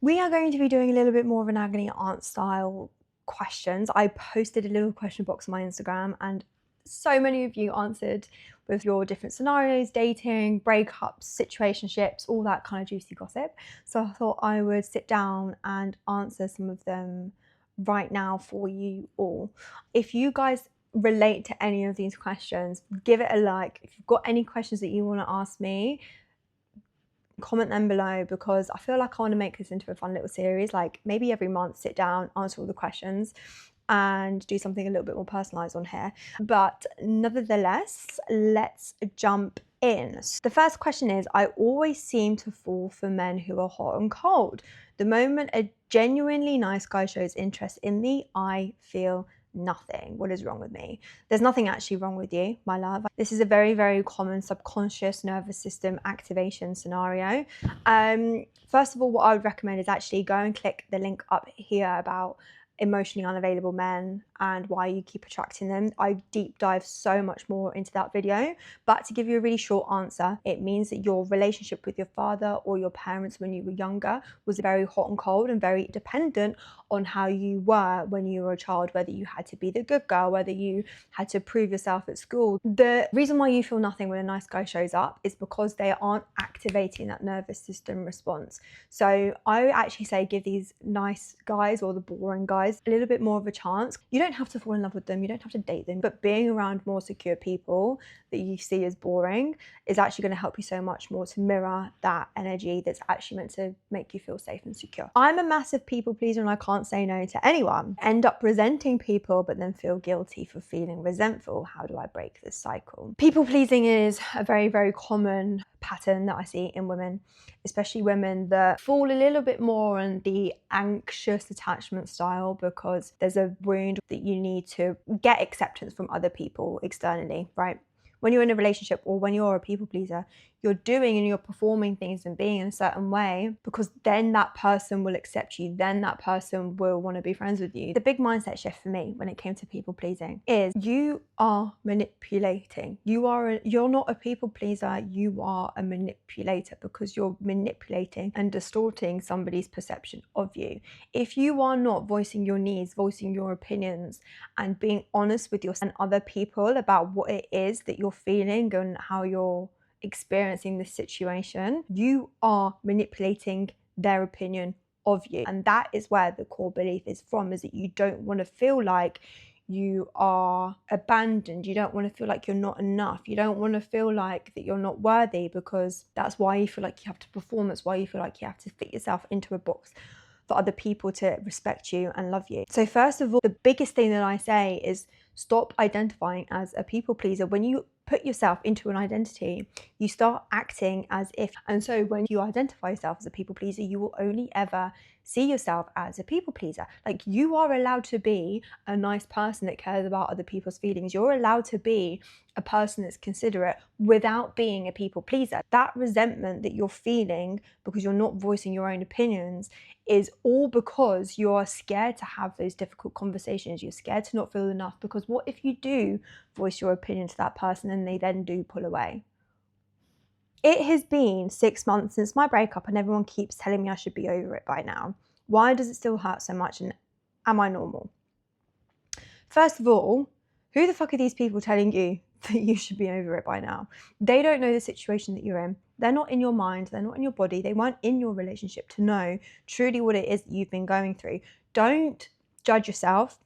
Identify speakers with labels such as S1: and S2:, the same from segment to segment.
S1: We are going to be doing a little bit more of an Agony Aunt style questions. I posted a little question box on my Instagram and so many of you answered with your different scenarios, dating, breakups, situationships, all that kind of juicy gossip. So I thought I would sit down and answer some of them right now for you all. If you guys relate to any of these questions, give it a like. If you've got any questions that you want to ask me, comment them below, because I feel like I want to make this into a fun little series, like maybe every month sit down, answer all the questions and do something a little bit more personalized on here. But nevertheless, let's jump in. The first question is, I always seem to fall for men who are hot and cold. The moment a genuinely nice guy shows interest in me, I feel nothing. What is wrong with me? There's nothing actually wrong with you, my love. This is a very, very common subconscious nervous system activation scenario. First of all, what I would recommend is actually go and click the link up here about emotionally unavailable men and why you keep attracting them. I deep dive so much more into that video, but to give you a really short answer, it means that your relationship with your father or your parents when you were younger was very hot and cold and very dependent on how you were when you were a child, whether you had to be the good girl, whether you had to prove yourself at school. The reason why you feel nothing when a nice guy shows up is because they aren't activating that nervous system response. So I actually say give these nice guys, or the boring guys, a little bit more of a chance. You don't have to fall in love with them, you don't have to date them, but being around more secure people that you see as boring is actually going to help you so much more to mirror that energy that's actually meant to make you feel safe and secure. I'm a massive people pleaser and I can't say no to anyone. End up resenting people but then feel guilty for feeling resentful. How do I break this cycle? People pleasing is a very, very common pattern that I see in women, especially women that fall a little bit more on the anxious attachment style, because there's a wound that you need to get acceptance from other people externally, right? When you're in a relationship or when you're a people pleaser, you're doing and you're performing things and being in a certain way because then that person will accept you, then that person will want to be friends with you. The big mindset shift for me when it came to people pleasing is you are manipulating. You're not a people pleaser, you are a manipulator, because you're manipulating and distorting somebody's perception of you. If you are not voicing your needs, voicing your opinions and being honest with yourself and other people about what it is that you're feeling and how you're experiencing this situation, you are manipulating their opinion of you. And that is where the core belief is from, is that you don't want to feel like you are abandoned. You don't want to feel like you're not enough. You don't want to feel like that you're not worthy, because that's why you feel like you have to perform. That's why you feel like you have to fit yourself into a box for other people to respect you and love you. So first of all, the biggest thing that I say is stop identifying as a people pleaser. When you put yourself into an identity, you start acting as if. And so when you identify yourself as a people pleaser, you will only ever see yourself as a people pleaser. Like, you are allowed to be a nice person that cares about other people's feelings. You're allowed to be a person that's considerate without being a people pleaser. That resentment that you're feeling because you're not voicing your own opinions is all because you are scared to have those difficult conversations. You're scared to not feel enough, because what if you do voice your opinion to that person and they then do pull away? It has been 6 months since my breakup and everyone keeps telling me I should be over it by now. Why does it still hurt so much, and am I normal? First of all, who the fuck are these people telling you that you should be over it by now? They don't know the situation that you're in. They're not in your mind, they're not in your body, they weren't in your relationship to know truly what it is that you've been going through. Don't judge yourself.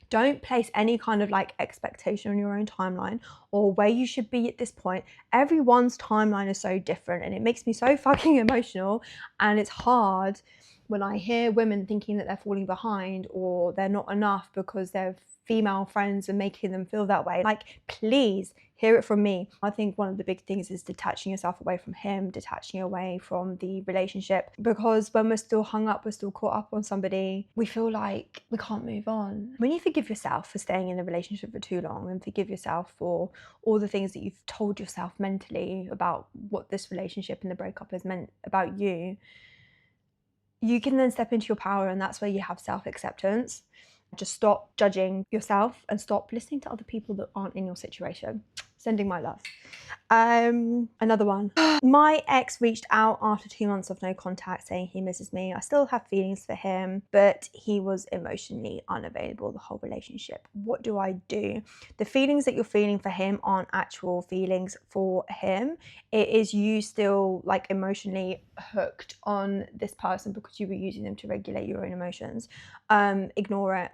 S1: Don't place any kind of like expectation on your own timeline or where you should be at this point. Everyone's timeline is so different and it makes me so fucking emotional, and it's hard when I hear women thinking that they're falling behind or they're not enough because their female friends are making them feel that way. Like, please hear it from me. I think one of the big things is detaching yourself away from him, detaching away from the relationship, because when we're still hung up, we're still caught up on somebody, we feel like we can't move on. When you forgive yourself for staying in a relationship for too long and forgive yourself for all the things that you've told yourself mentally about what this relationship and the breakup has meant about you, you can then step into your power, and that's where you have self-acceptance. Just stop judging yourself and stop listening to other people that aren't in your situation. Sending my love. Another one. My ex reached out after 2 months of no contact saying he misses me. I still have feelings for him, but he was emotionally unavailable the whole relationship. What do I do? The feelings that you're feeling for him aren't actual feelings for him. It is you still like emotionally hooked on this person because you were using them to regulate your own emotions. Ignore it.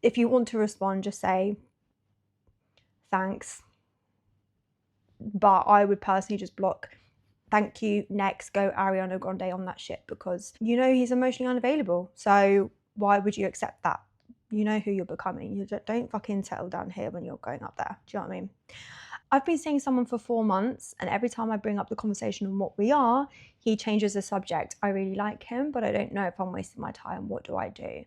S1: If you want to respond, just say thanks. But I would personally just block. Thank you, next, go Ariana Grande on that shit, because you know he's emotionally unavailable. So why would you accept that? You know who you're becoming. You don't fucking settle down here when you're going up there. Do you know what I mean? I've been seeing someone for 4 months, and every time I bring up the conversation on what we are, he changes the subject. I really like him, but I don't know if I'm wasting my time. What do I do?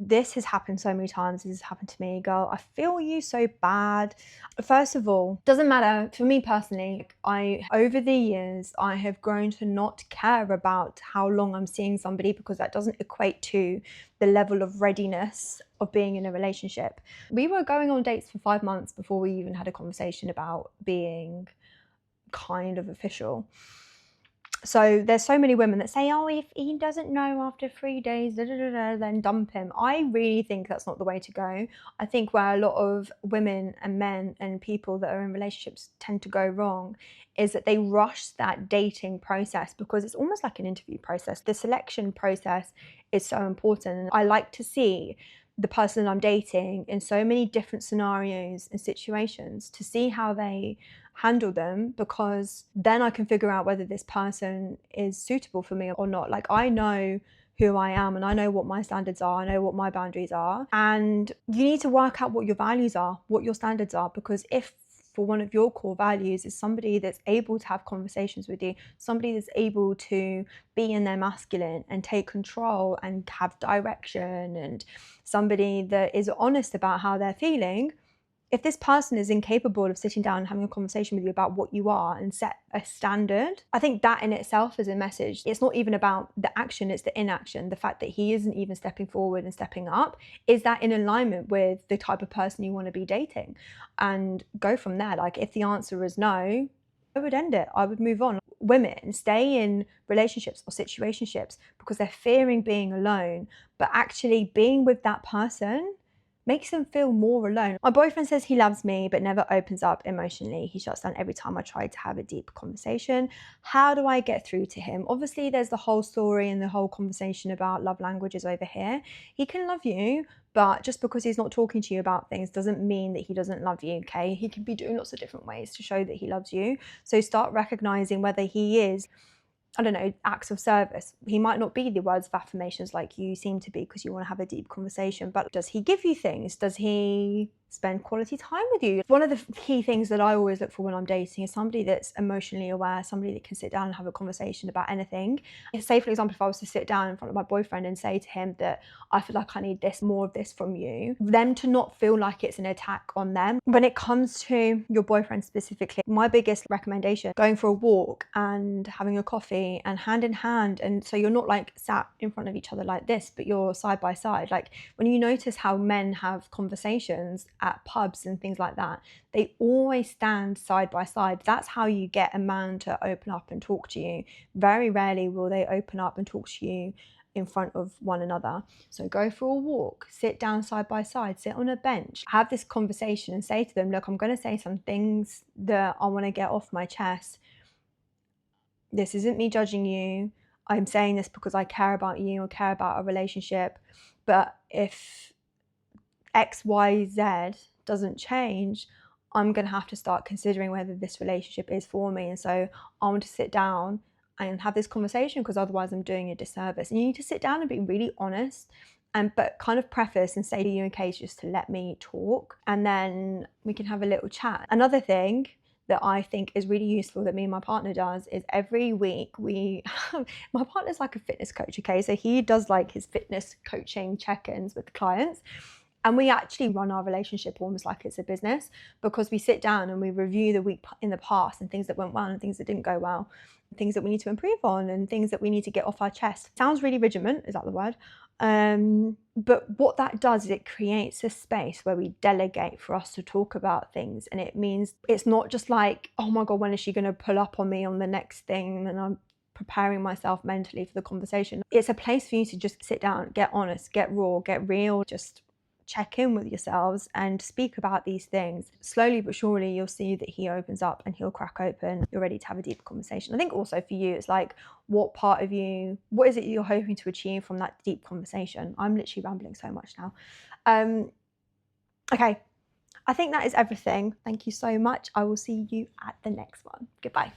S1: This has happened so many times. This has happened to me, girl. I feel you so bad. First of all, doesn't matter for me personally. Over the years, I have grown to not care about how long I'm seeing somebody, because that doesn't equate to the level of readiness of being in a relationship. We were going on dates for 5 months before we even had a conversation about being kind of official. So there's so many women that say, oh, if he doesn't know after 3 days, then dump him. I really think that's not the way to go. I think where a lot of women and men and people that are in relationships tend to go wrong is that they rush that dating process, because it's almost like an interview process. The selection process is so important. And I like to see the person I'm dating in so many different scenarios and situations to see how they handle them, because then I can figure out whether this person is suitable for me or not. Like, I know who I am and I know what my standards are, I know what my boundaries are, and you need to work out what your values are, what your standards are, because if for one of your core values is somebody that's able to have conversations with you, somebody that's able to be in their masculine and take control and have direction, and somebody that is honest about how they're feeling, if this person is incapable of sitting down and having a conversation with you about what you are and set a standard, I think that in itself is a message. It's not even about the action, it's the inaction. The fact that he isn't even stepping forward and stepping up, is that in alignment with the type of person you want to be dating? And go from there. Like, if the answer is no, I would end it. I would move on. Women stay in relationships or situationships because they're fearing being alone, but actually being with that person makes them feel more alone. My boyfriend says he loves me but never opens up emotionally. He shuts down every time I try to have a deep conversation. How do I get through to him? Obviously, there's the whole story and the whole conversation about love languages over here. He can love you, but just because he's not talking to you about things doesn't mean that he doesn't love you, okay? He can be doing lots of different ways to show that he loves you. So start recognizing whether he is, I don't know, acts of service. He might not be the words of affirmations like you seem to be because you want to have a deep conversation, but does he give you things? Does he spend quality time with you? One of the key things that I always look for when I'm dating is somebody that's emotionally aware, somebody that can sit down and have a conversation about anything. Say, for example, if I was to sit down in front of my boyfriend and say to him that I feel like I need this, more of this from you, them to not feel like it's an attack on them. When it comes to your boyfriend specifically, my biggest recommendation, going for a walk and having a coffee and hand in hand, and so you're not like sat in front of each other like this, but you're side by side. Like, when you notice how men have conversations at pubs and things like that, they always stand side by side. That's how you get a man to open up and talk to you. Very rarely will they open up and talk to you in front of one another. So go for a walk, sit down side by side, sit on a bench, have this conversation and say to them, look, I'm going to say some things that I want to get off my chest. This isn't me judging you. I'm saying this because I care about you or care about our relationship. But if X, Y, Z doesn't change, I'm going to have to start considering whether this relationship is for me. And so I want to sit down and have this conversation, because otherwise I'm doing a disservice. And you need to sit down and be really honest, but kind of preface and say, are you okay just to let me talk? And then we can have a little chat. Another thing that I think is really useful that me and my partner does is every week my partner's like a fitness coach, okay? So he does like his fitness coaching check-ins with clients. And we actually run our relationship almost like it's a business, because we sit down and we review the week in the past and things that went well and things that didn't go well, things that we need to improve on and things that we need to get off our chest. Sounds really regiment, is that the word? But what that does is it creates a space where we delegate for us to talk about things. And it means it's not just like, oh my God, when is she going to pull up on me on the next thing? And I'm preparing myself mentally for the conversation. It's a place for you to just sit down, get honest, get raw, get real, just check in with yourselves and speak about these things. Slowly but surely, you'll see that he opens up and he'll crack open. You're ready to have a deeper conversation. I think also for you, it's like, what part of you, what is it you're hoping to achieve from that deep conversation? I'm literally rambling so much now. Okay, I think that is everything. Thank you so much. I will see you at the next one. Goodbye.